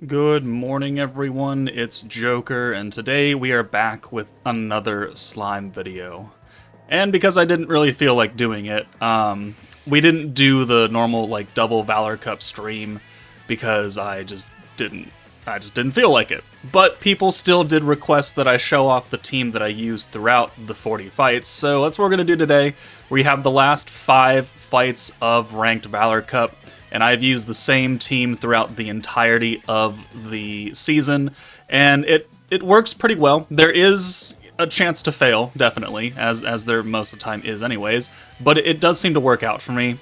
Good morning, everyone. It's Joker, and today we are back with another slime video. And because I didn't really feel like doing it, we didn't do the normal like double Valor Cup stream because I just didn't feel like it. But people still did request that I show off the team that I used throughout the 40 fights, so that's what we're gonna do today. We have the last 5 fights of Ranked Valor Cup, and I've used the same team throughout the entirety of the season, and it works pretty well. There is a chance to fail, definitely, as there most of the time is anyways, but it does seem to work out for me.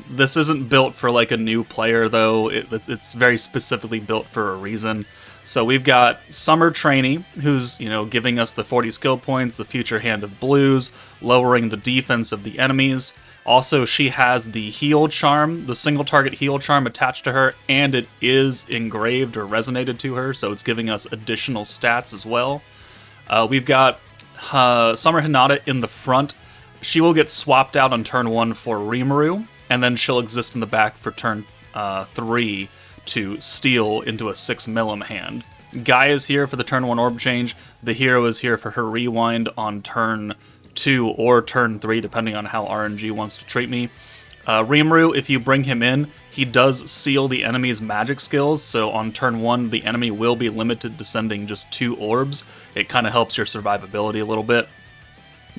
This isn't built for like a new player though, it's very specifically built for a reason. So we've got Summer Trainee, who's, giving us the 40 skill points, the future hand of blues, lowering the defense of the enemies. Also, she has the heal charm, the single target heal charm attached to her, and it is engraved or resonated to her, so it's giving us additional stats as well. We've got Summer Hinata in the front. She will get swapped out on turn 1 for Rimuru, and then she'll exist in the back for turn 3 to steal into a 6 millim hand. Guy is here for the turn 1 orb change. The hero is here for her rewind on turn 2 or turn 3, depending on how RNG wants to treat me. Rimuru, if you bring him in, he does seal the enemy's magic skills, so on turn 1, the enemy will be limited to sending just 2 orbs. It kind of helps your survivability a little bit.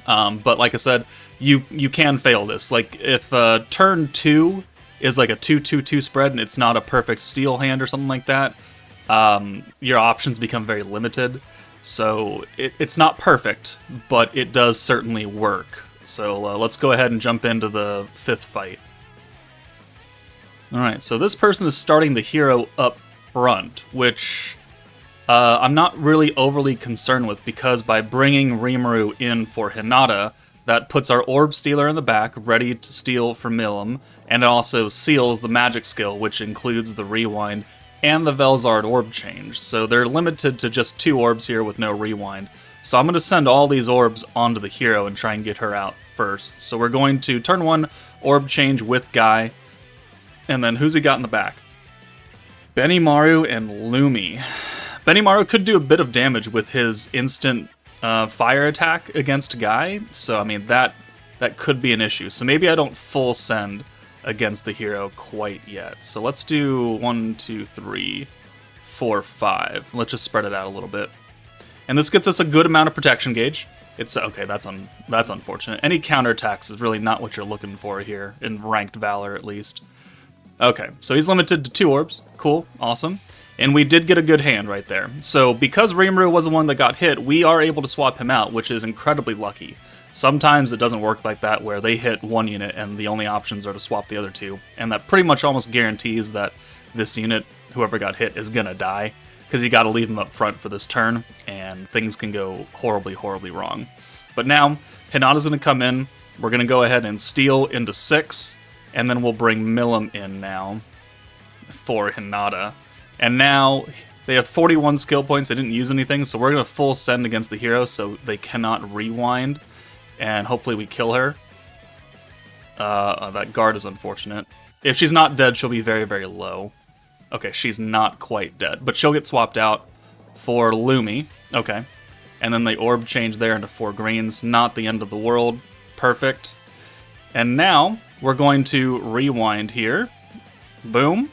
But like I said, you can fail this. Like, if turn 2 is like a 2-2-2 spread and it's not a perfect steal hand or something like that, your options become very limited. So it's not perfect, but it does certainly work. So let's go ahead and jump into the 5th fight. Alright, so this person is starting the hero up front, which I'm not really overly concerned with, because by bringing Rimuru in for Hinata, that puts our Orb Stealer in the back, ready to steal for Milim, and it also seals the magic skill, which includes the Rewind and the Velzard Orb Change. So they're limited to just 2 orbs here with no Rewind. So I'm going to send all these orbs onto the hero and try and get her out first. So we're going to turn 1 Orb Change with Guy, and then who's he got in the back? Benimaru and Lumi. Benimaru could do a bit of damage with his instant fire attack against Guy, so I mean that could be an issue. So maybe I don't full send against the hero quite yet. So let's do 1, 2, 3, 4, 5. Let's just spread it out a little bit. And this gets us a good amount of protection gauge. It's okay, that's unfortunate. Any counterattacks is really not what you're looking for here, in Ranked Valor at least. Okay, so he's limited to 2 orbs. Cool, awesome. And we did get a good hand right there. So because Rimuru was the one that got hit, we are able to swap him out, which is incredibly lucky. Sometimes it doesn't work like that, where they hit one unit and the only options are to swap the other 2. And that pretty much almost guarantees that this unit, whoever got hit, is gonna die, because you gotta leave him up front for this turn, and things can go horribly, horribly wrong. But now, Hinata's gonna come in, we're gonna go ahead and steal into 6, and then we'll bring Milim in now for Hinata. And now they have 41 skill points, they didn't use anything, so we're gonna full send against the hero so they cannot rewind. And hopefully we kill her. That guard is unfortunate. If she's not dead, she'll be very, very low. Okay, she's not quite dead, but she'll get swapped out for Lumi. Okay. And then the orb change there into 4 greens. Not the end of the world. Perfect. And now we're going to rewind here. Boom.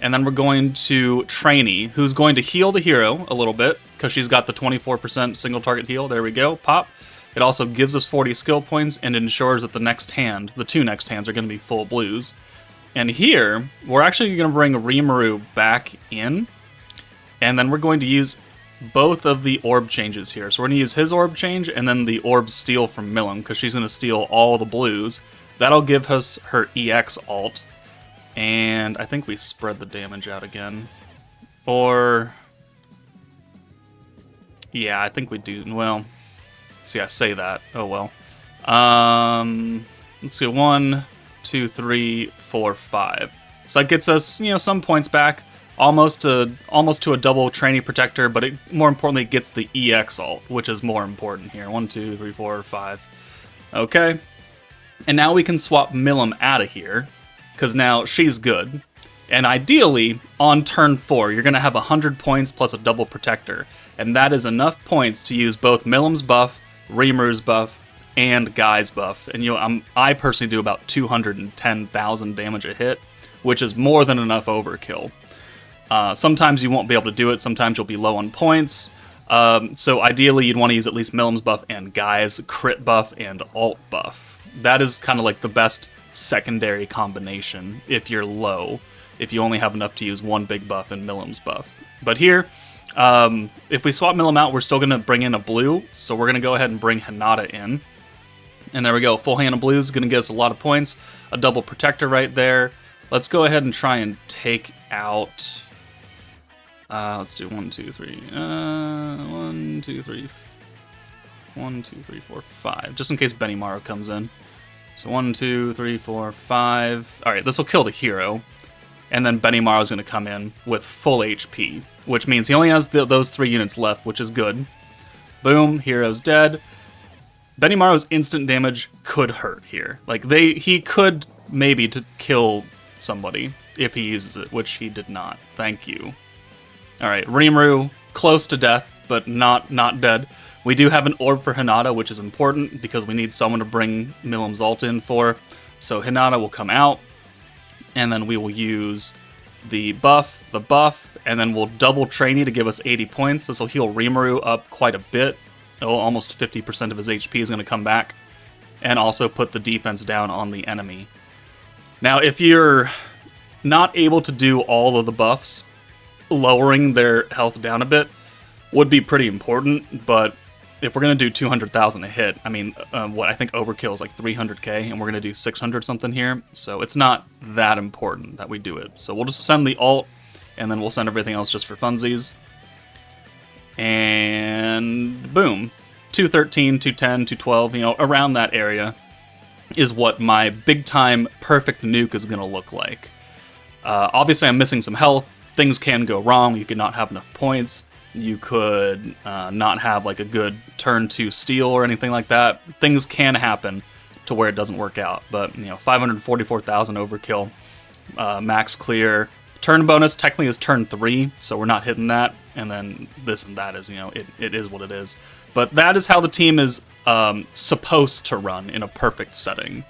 And then we're going to Trainee, who's going to heal the hero a little bit, because she's got the 24% single target heal. There we go. Pop. It also gives us 40 skill points and ensures that the next hand, the 2 next hands, are going to be full blues. And here, we're actually going to bring Rimuru back in, and then we're going to use both of the orb changes here. So we're going to use his orb change and then the orb steal from Milim, because she's going to steal all the blues. That'll give us her EX alt, and I think we spread the damage out again. Or... yeah, I think we do. Well... see, I say that. Oh well. Let's go 1, 2, 3, 4, 5. So that gets us, some points back, almost to a double Trainee Protector, but it more importantly gets the EX alt, which is more important here. 1, 2, 3, 4, 5. Okay. And now we can swap Milim out of here, because now she's good. And ideally, on turn 4, you're going to have 100 points plus a double protector. And that is enough points to use both Milim's buff, Rimuru's buff, and Guy's buff. And I personally do about 210,000 damage a hit, which is more than enough overkill. Sometimes you won't be able to do it, sometimes you'll be low on points. So ideally, you'd want to use at least Milim's buff and Guy's crit buff and alt buff. That is kind of like the best secondary combination if you're low, if you only have enough to use one big buff and Milim's buff. But here, if we swap Milim out, we're still going to bring in a blue, so we're going to go ahead and bring Hinata in. And there we go, full hand of blue is going to get us a lot of points, a double protector right there. Let's go ahead and try and take out... let's do 1, 2, 3. 1, 2, 3. 1, 2, 3, 4, 5. Just in case Benimaru comes in. So 1, 2, 3, 4, 5. Alright, this will kill the hero. And then Benimaru is going to come in with full HP, which means he only has those 3 units left, which is good. Boom, hero's dead. Benimaru's instant damage could hurt here. Like, he could maybe to kill somebody if he uses it, which he did not. Thank you. Alright, Rimuru, close to death, but not dead. We do have an orb for Hinata, which is important because we need someone to bring Milim's ult in for. So Hinata will come out, and then we will use the buff, and then we'll double Trainee to give us 80 points. This will heal Rimuru up quite a bit. Oh, almost 50% of his HP is going to come back, and also put the defense down on the enemy. Now, if you're not able to do all of the buffs, lowering their health down a bit would be pretty important, but if we're going to do 200,000 a hit, I mean, I think overkill is like 300k, and we're going to do 600 something here, so it's not that important that we do it. So we'll just send the ult, and then we'll send everything else just for funsies. And boom, 213, 210, 212, around that area is what my big-time perfect nuke is going to look like. Obviously, I'm missing some health. Things can go wrong. You could not have enough points. You could not have like a good turn 2 steal or anything like that. Things can happen to where it doesn't work out. But 544,000 overkill, max clear. Turn bonus technically is turn 3, so we're not hitting that. And then this and that is, it is what it is. But that is how the team is supposed to run in a perfect setting.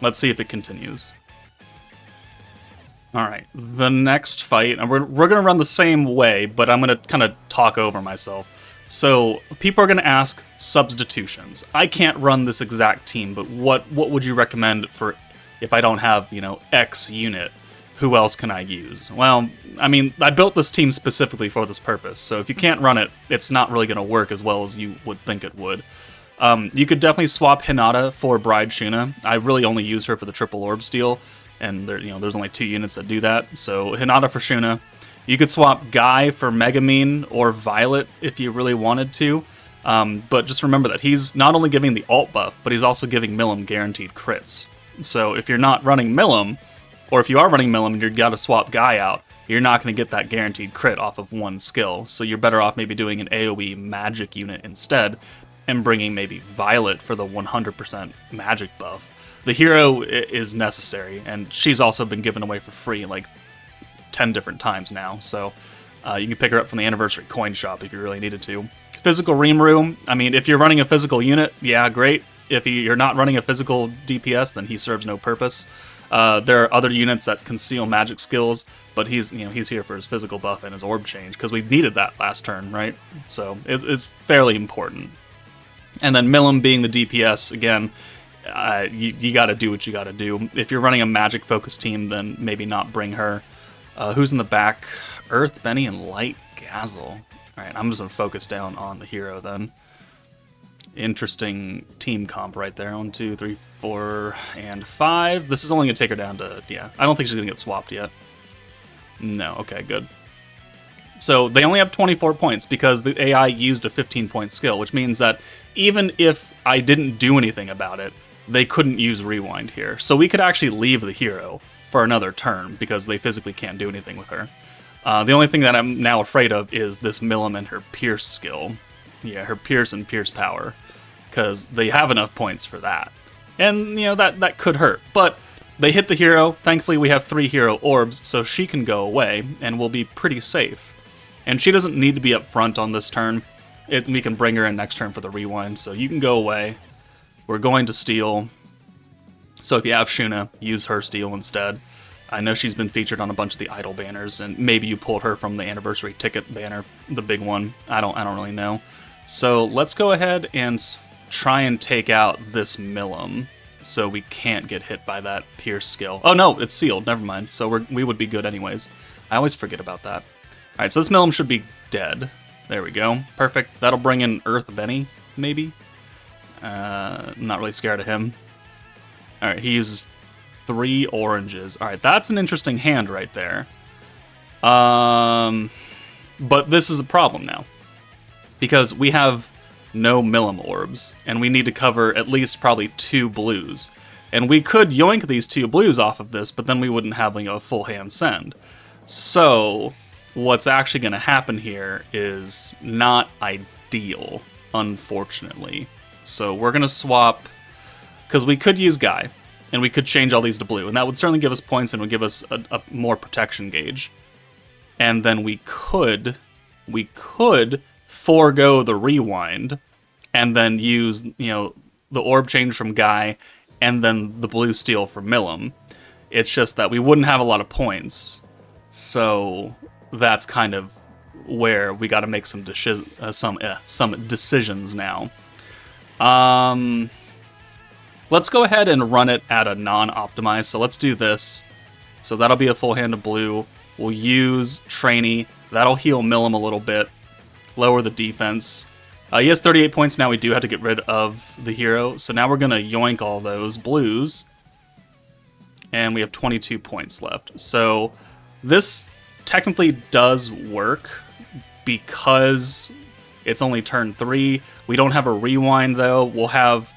Let's see if it continues. Alright, the next fight, and we're going to run the same way, but I'm going to kind of talk over myself. So, people are going to ask substitutions. I can't run this exact team, but what would you recommend for if I don't have, X unit? Who else can I use? Well, I mean, I built this team specifically for this purpose, so if you can't run it, it's not really going to work as well as you would think it would. You could definitely swap Hinata for Bride Shuna. I really only use her for the triple orb steal. And there's only 2 units that do that. So Hinata for Shuna. You could swap Guy for Megamine or Violet if you really wanted to. But just remember that he's not only giving the alt buff, but he's also giving Milim guaranteed crits. So if you're not running Milim, or if you are running Milim and you've got to swap Guy out, you're not going to get that guaranteed crit off of one skill. So you're better off maybe doing an AoE magic unit instead and bringing maybe Violet for the 100% magic buff. The hero is necessary, and she's also been given away for free like 10 different times now, so you can pick her up from the anniversary coin shop if you really needed to. Physical Rimuru, I mean, if you're running a physical unit, yeah, great. If you're not running a physical DPS, then he serves no purpose. There are other units that conceal magic skills, but he's here for his physical buff and his orb change, because we needed that last turn, right? So it's fairly important. And then Milim being the DPS, again, you got to do what you got to do. If you're running a magic focused team, then maybe not bring her. Who's in the back? Earth, Benny, and Light Gazel. Alright, I'm just going to focus down on the hero then. Interesting team comp right there. 1, 2, 3, 4, and 5. This is only going to take her down to, yeah, I don't think she's going to get swapped yet. No, okay, good. So they only have 24 points because the AI used a 15-point skill, which means that even if I didn't do anything about it, they couldn't use Rewind here. So we could actually leave the hero for another turn because they physically can't do anything with her. The only thing that I'm now afraid of is this Milim and her Pierce skill. Yeah, her Pierce and Pierce power, because they have enough points for that. And, that could hurt. But they hit the hero. Thankfully, we have 3 hero orbs, so she can go away, and we'll be pretty safe. And she doesn't need to be up front on this turn. We can bring her in next turn for the rewind, so you can go away. We're going to steal. So if you have Shuna, use her steal instead. I know she's been featured on a bunch of the idol banners, and maybe you pulled her from the anniversary ticket banner, the big one. I don't really know. So let's go ahead and try and take out this Milim, so we can't get hit by that Pierce skill. Oh no, it's sealed. Never mind. So we would be good anyways. I always forget about that. All right, so this Milim should be dead. There we go. Perfect. That'll bring in Earth Benny, maybe. I'm not really scared of him. All right, he uses 3 oranges. All right, that's an interesting hand right there. But this is a problem now, because we have no Milim orbs, and we need to cover at least probably 2 blues. And we could yoink these 2 blues off of this, but then we wouldn't have a full hand send. So what's actually going to happen here is not ideal, unfortunately. So we're going to swap, because we could use Guy, and we could change all these to blue, and that would certainly give us points and would give us a more protection gauge. And then we could forego the rewind, and then use, the orb change from Guy, and then the blue steal for Milim. It's just that we wouldn't have a lot of points, so that's kind of where we got to make some decisions now. Let's go ahead and run it at a non-optimized. So let's do this. So that'll be a full hand of blue. We'll use Trainee. That'll heal Milim a little bit. Lower the defense. He has 38 points now. We do have to get rid of the hero. So now we're going to yoink all those blues. And we have 22 points left. So this technically does work because it's only turn 3. We don't have a rewind, though. We'll have,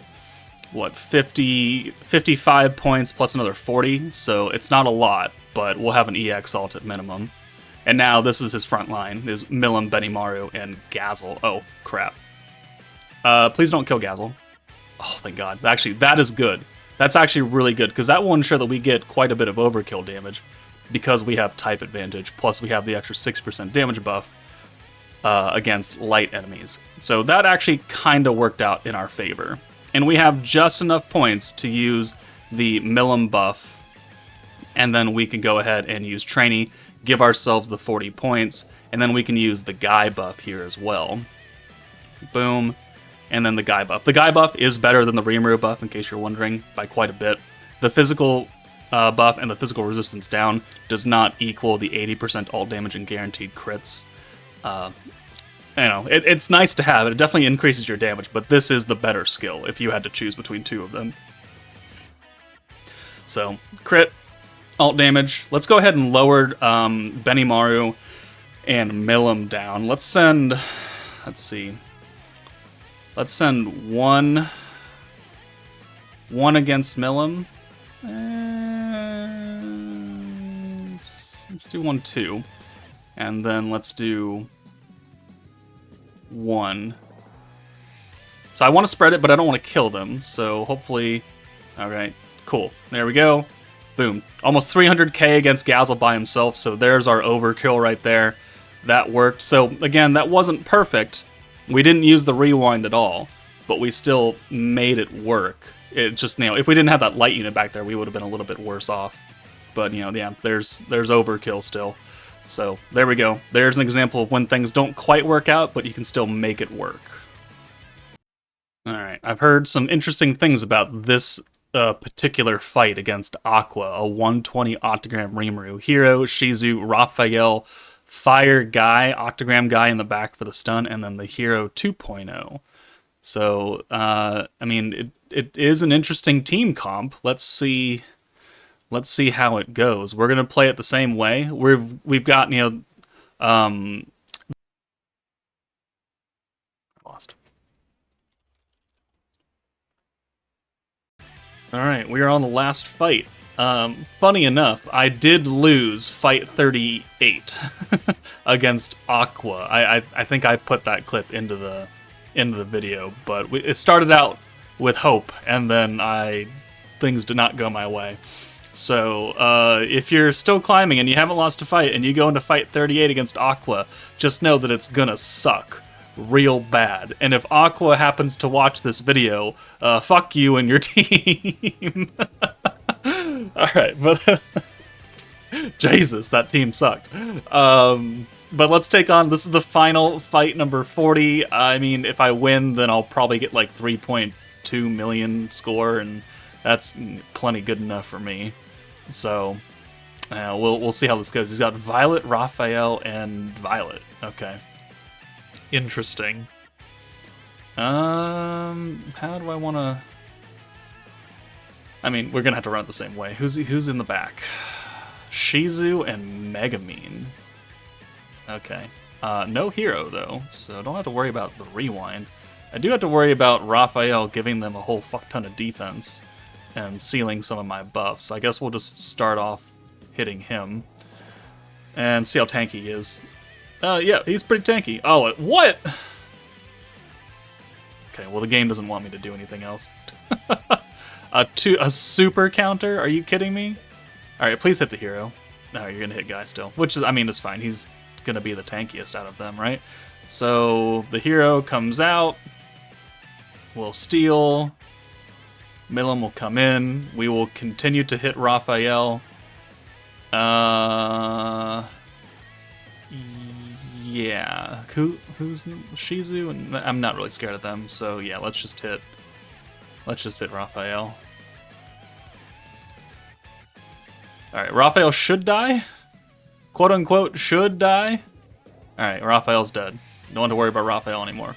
55 points plus another 40. So it's not a lot, but we'll have an EX alt at minimum. And now this is his front line, is Milim, Benimaru, and Gazel. Oh, crap. Please don't kill Gazel. Oh, thank God. Actually, that is good. That's actually really good, because that will ensure that we get quite a bit of overkill damage, because we have type advantage, plus we have the extra 6% damage buff against light enemies. So that actually kind of worked out in our favor. And we have just enough points to use the Milim buff, and then we can go ahead and use Trainee, give ourselves the 40 points, and then we can use the Guy buff here as well. Boom. And then the Guy buff. The Guy buff is better than the Rimuru buff, in case you're wondering, by quite a bit. The physical buff and the physical resistance down does not equal the 80% alt damage and guaranteed crits. It's nice to have. It definitely increases your damage, but this is the better skill if you had to choose between 2 of them. So, crit, alt damage. Let's go ahead and lower Benimaru and Milim down. Let's send one against Milim. Let's do 1, 2. And then let's do 1. So I want to spread it, but I don't want to kill them. So hopefully... Alright, cool. There we go. Boom. Almost 300k against Gazel by himself, so there's our overkill right there. That worked. So again, that wasn't perfect. We didn't use the rewind at all, but we still made it work. It just, if we didn't have that light unit back there, we would have been a little bit worse off. But, yeah, there's overkill still. So, there we go. There's an example of when things don't quite work out, but you can still make it work. Alright, I've heard some interesting things about this particular fight against Aqua, a 120 Octogram Rimuru. Hero, Shizu, Raphael, Fire Guy, Octogram Guy in the back for the stun, and then the Hero 2.0. So, it is an interesting team comp. Let's see how it goes. We're gonna play it the same way. We've got lost. All right, we are on the last fight. Funny enough, I did lose fight 38 against Aqua. I think I put that clip into the video, but it started out with hope, and then things did not go my way. So if you're still climbing and you haven't lost a fight and you go into fight 38 against Aqua, just know that it's gonna suck real bad. And if Aqua happens to watch this video, fuck you and your team. Alright, but Jesus, that team sucked. But let's take on, this is the final fight number 40. I mean, if I win, then I'll probably get like 3.2 million score, and that's plenty good enough for me. So, we'll see how this goes. He's got Violet, Raphael, and Violet. Okay. Interesting. How do I want to... I mean, we're going to have to run it the same way. Who's in the back? Shizu and Megamine. Okay. No hero, though, so don't have to worry about the rewind. I do have to worry about Raphael giving them a whole fuck ton of defense and sealing some of my buffs. So I guess we'll just start off hitting him and see how tanky he is. Yeah, he's pretty tanky. Oh, what? Okay, well, the game doesn't want me to do anything else. A super counter? Are you kidding me? Alright, please hit the hero. No, you're gonna hit Guy still. Which is, I mean, is fine. He's gonna be the tankiest out of them, right? So, the hero comes out. We'll steal. Milim will come in. We will continue to hit Raphael. Yeah. Who's Shizu? And I'm not really scared of them, so yeah, let's just hit Raphael. Alright, Raphael should die. Quote unquote, should die. Alright, Raphael's dead. Don't have to worry about Raphael anymore.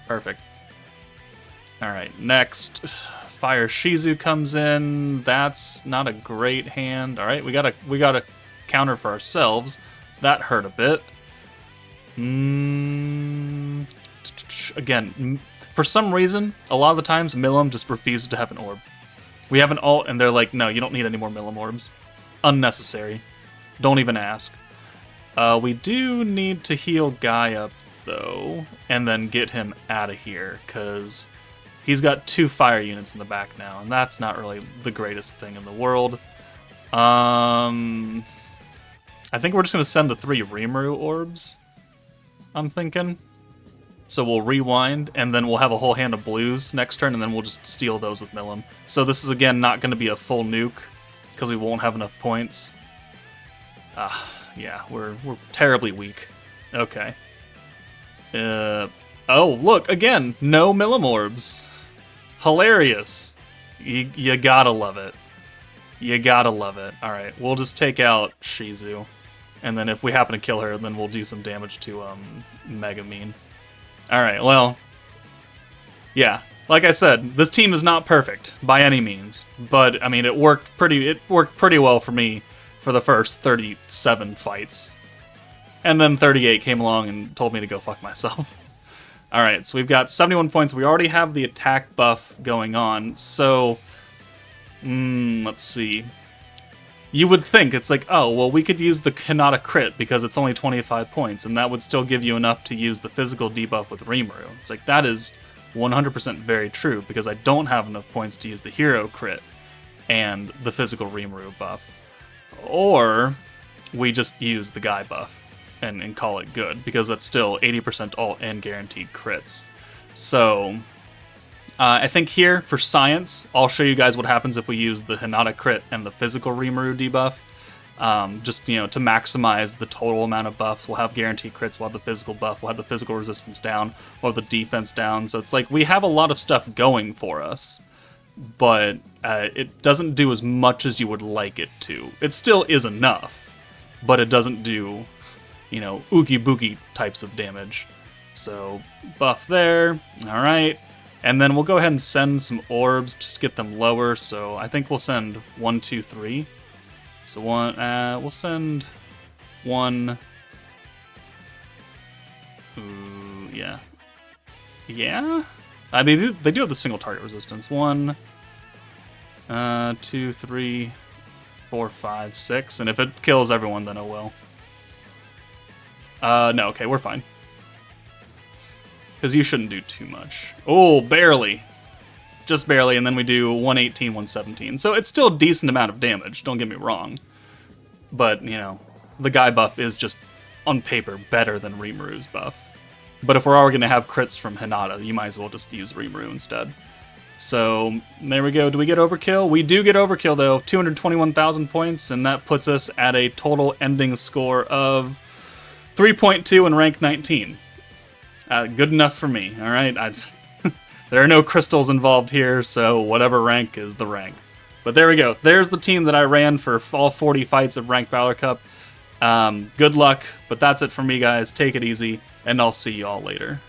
Perfect. Alright, next. Fire Shizu comes in. That's not a great hand. Alright, we got a counter for ourselves. That hurt a bit. Again, for some reason, a lot of the times, Milim just refuses to have an orb. We have an ult, and they're like, no, you don't need any more Milim orbs. Unnecessary. Don't even ask. We do need to heal Guy up, though, and then get him out of here, because he's got 2 fire units in the back now, and that's not really the greatest thing in the world. I think we're just going to send the 3 Rimuru orbs, I'm thinking. So we'll rewind, and then we'll have a whole hand of blues next turn, and then we'll just steal those with Milim. So this is, again, not going to be a full nuke, because we won't have enough points. Yeah, we're terribly weak. Okay. Oh, look, again, no Milim orbs. Hilarious. You gotta love it. You gotta love it. Alright, we'll just take out Shizu. And then if we happen to kill her, then we'll do some damage to Megamine. Alright, well, yeah, like I said, this team is not perfect by any means, but I mean it worked pretty well for me for the first 37 fights. And then 38 came along and told me to go fuck myself. Alright, so we've got 71 points. We already have the attack buff going on, so let's see. You would think it's like, oh, well, we could use the Hinata crit because it's only 25 points, and that would still give you enough to use the physical debuff with Rimuru. It's like, that is 100% very true, because I don't have enough points to use the hero crit and the physical Rimuru buff. Or we just use the Guy buff and call it good, because that's still 80% ult and guaranteed crits. So I think here, for science, I'll show you guys what happens if we use the Hinata crit and the physical Rimuru debuff. Just, to maximize the total amount of buffs. We'll have guaranteed crits, we'll have the physical buff, we'll have the physical resistance down, we'll have the defense down. So it's like, we have a lot of stuff going for us, but it doesn't do as much as you would like it to. It still is enough, but it doesn't do, oogie boogie types of damage. So, buff there, alright. And then we'll go ahead and send some orbs just to get them lower. So I think we'll send 1, 2, 3. So we'll send 1. Ooh, yeah. Yeah? I mean, they do have the single target resistance. 1, 2, 3, 4, 5, 6. And if it kills everyone, then oh well. No, okay, we're fine. Because you shouldn't do too much. Oh, barely. just barely, and then we do 118, 117. So it's still a decent amount of damage, don't get me wrong. But, you know, the Guy buff is just, on paper, better than Rimuru's buff. But if we're already going to have crits from Hinata, you might as well just use Rimuru instead. So, there we go. Do we get overkill? We do get overkill, though. 221,000 points, and that puts us at a total ending score of 3.2 in rank 19. Good enough for me, alright? There are no crystals involved here, so whatever rank is the rank. But there we go. There's the team that I ran for all 40 fights of Ranked Valor Cup. Good luck, but that's it for me, guys. Take it easy, and I'll see you all later.